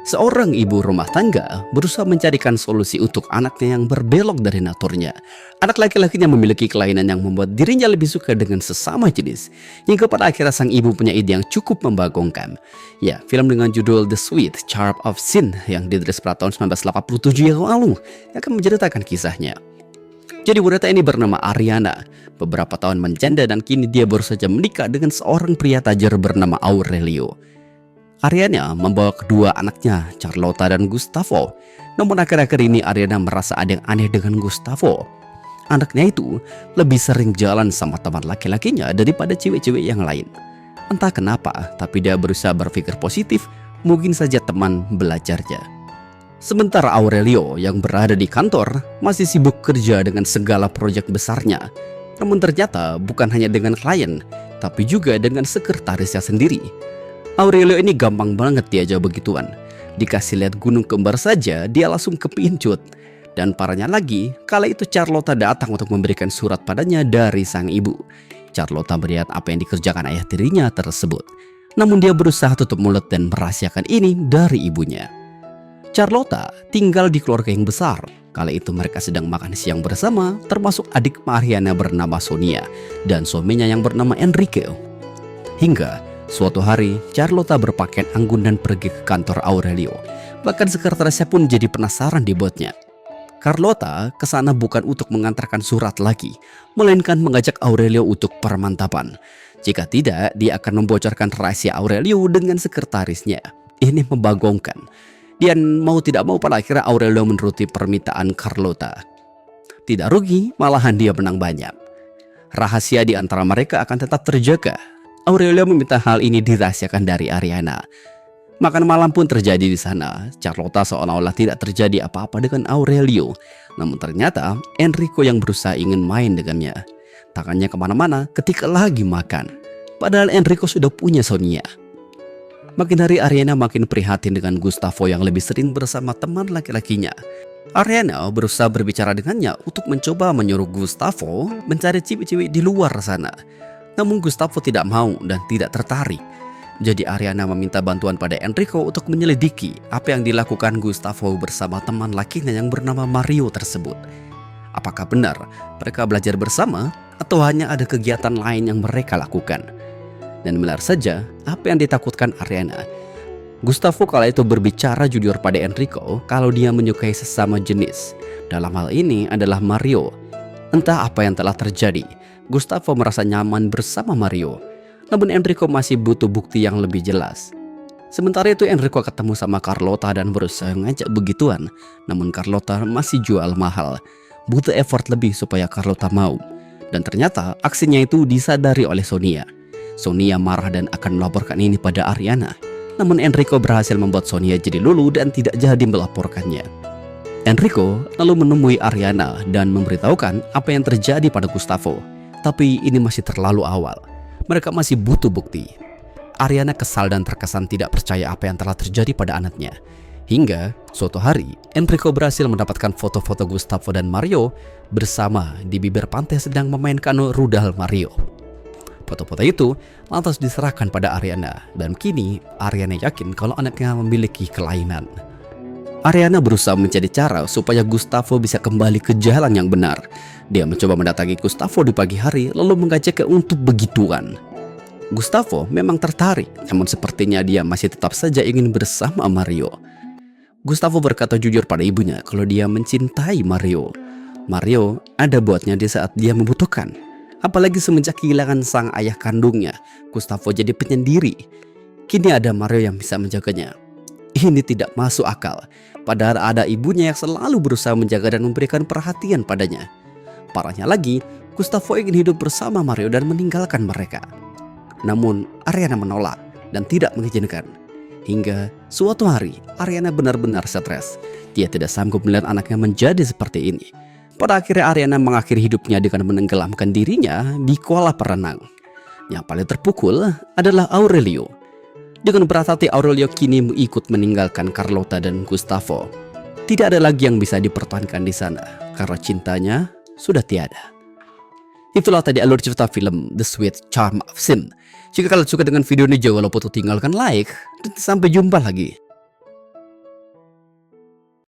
Seorang ibu rumah tangga berusaha mencarikan solusi untuk anaknya yang berbelok dari naturnya. Anak laki-lakinya memiliki kelainan yang membuat dirinya lebih suka dengan sesama jenis. Hingga pada akhirnya sang ibu punya ide yang cukup membagongkan. Ya, film dengan judul The Sweet Charm of Sin yang dirilis pada tahun 1987 yang lalu akan menceritakan kisahnya. Jadi wanita ini bernama Ariana. Beberapa tahun menjanda dan kini dia baru saja menikah dengan seorang pria tajir bernama Aurelio. Ariana membawa kedua anaknya, Carlota dan Gustavo. Namun akhir-akhir ini Ariana merasa ada yang aneh dengan Gustavo. Anaknya itu lebih sering jalan sama teman laki-lakinya daripada cewek-cewek yang lain. Entah kenapa, tapi dia berusaha berpikir positif, mungkin saja teman belajarnya. Sementara Aurelio yang berada di kantor masih sibuk kerja dengan segala proyek besarnya. Namun ternyata bukan hanya dengan klien, tapi juga dengan sekretarisnya sendiri. Aurelio ini gampang banget diajak begituan. Dikasih lihat gunung kembar saja, dia langsung kepincut. Dan parahnya lagi, kala itu Carlota datang untuk memberikan surat padanya dari sang ibu. Carlota melihat apa yang dikerjakan ayah tirinya tersebut. Namun dia berusaha tutup mulut dan merahasiakan ini dari ibunya. Carlota tinggal di keluarga yang besar. Kala itu mereka sedang makan siang bersama, termasuk adik Ariana bernama Sonia dan suaminya yang bernama Enrique. Hingga suatu hari, Carlota berpakaian anggun dan pergi ke kantor Aurelio. Bahkan sekretarisnya pun jadi penasaran dibuatnya. Carlota kesana bukan untuk mengantarkan surat lagi, melainkan mengajak Aurelio untuk permantapan. Jika tidak, dia akan membocorkan rahasia Aurelio dengan sekretarisnya. Ini membagongkan. Dan mau tidak mau pada akhirnya Aurelio menuruti permintaan Carlota. Tidak rugi, malahan dia menang banyak. Rahasia di antara mereka akan tetap terjaga. Aurelio meminta hal ini dirahasiakan dari Ariana. Makan malam pun terjadi di sana. Carlota seolah-olah tidak terjadi apa-apa dengan Aurelio. Namun ternyata Enrico yang berusaha ingin main dengannya. Tangannya kemana-mana ketika lagi makan. Padahal Enrico sudah punya Sonia. Makin hari Ariana makin prihatin dengan Gustavo yang lebih sering bersama teman laki-lakinya. Ariana berusaha berbicara dengannya untuk mencoba menyuruh Gustavo mencari cewek-cewek di luar sana. Namun Gustavo tidak mau dan tidak tertarik. Jadi Ariana meminta bantuan pada Enrico untuk menyelidiki apa yang dilakukan Gustavo bersama teman lakinya yang bernama Mario tersebut. Apakah benar mereka belajar bersama atau hanya ada kegiatan lain yang mereka lakukan? Dan benar saja apa yang ditakutkan Ariana. Gustavo kala itu berbicara jujur pada Enrico kalau dia menyukai sesama jenis. Dalam hal ini adalah Mario. Entah apa yang telah terjadi, Gustavo merasa nyaman bersama Mario. Namun Enrico masih butuh bukti yang lebih jelas. Sementara itu Enrico ketemu sama Carlota dan berusaha ngajak begituan. Namun Carlota masih jual mahal. Butuh effort lebih supaya Carlota mau. Dan ternyata aksinya itu disadari oleh Sonia. Sonia marah dan akan melaporkan ini pada Ariana. Namun Enrico berhasil membuat Sonia jadi luluh dan tidak jadi melaporkannya. Enrico lalu menemui Ariana dan memberitahukan apa yang terjadi pada Gustavo. Tapi ini masih terlalu awal. Mereka masih butuh bukti. Ariana kesal dan terkesan tidak percaya apa yang telah terjadi pada anaknya. Hingga suatu hari, Enrico berhasil mendapatkan foto-foto Gustavo dan Mario bersama di bibir pantai sedang memainkan rudal Mario. Foto-foto itu lantas diserahkan pada Ariana. Dan kini Ariana yakin kalau anaknya memiliki kelainan. Ariana berusaha mencari cara supaya Gustavo bisa kembali ke jalan yang benar. Dia mencoba mendatangi Gustavo di pagi hari lalu mengajaknya untuk begituan. Gustavo memang tertarik, namun sepertinya dia masih tetap saja ingin bersama Mario. Gustavo berkata jujur pada ibunya kalau dia mencintai Mario. Mario ada buatnya di saat dia membutuhkan. Apalagi semenjak kehilangan sang ayah kandungnya, Gustavo jadi penyendiri. Kini ada Mario yang bisa menjaganya. Ini tidak masuk akal. Padahal ada ibunya yang selalu berusaha menjaga dan memberikan perhatian padanya. Parahnya lagi, Gustavo ingin hidup bersama Mario dan meninggalkan mereka. Namun Ariana menolak dan tidak mengizinkan. Hingga suatu hari Ariana benar-benar stres. Dia tidak sanggup melihat anaknya menjadi seperti ini. Pada akhirnya Ariana mengakhiri hidupnya dengan menenggelamkan dirinya di kolam renang. Yang paling terpukul adalah Aurelio. Dengan berat hati Aurelio kini ikut meninggalkan Carlota dan Gustavo. Tidak ada lagi yang bisa dipertahankan di sana karena cintanya sudah tiada. Itulah tadi alur cerita film The Sweet Charm of Sin. Jika kalian suka dengan video ini, jangan lupa untuk tinggalkan like dan sampai jumpa lagi.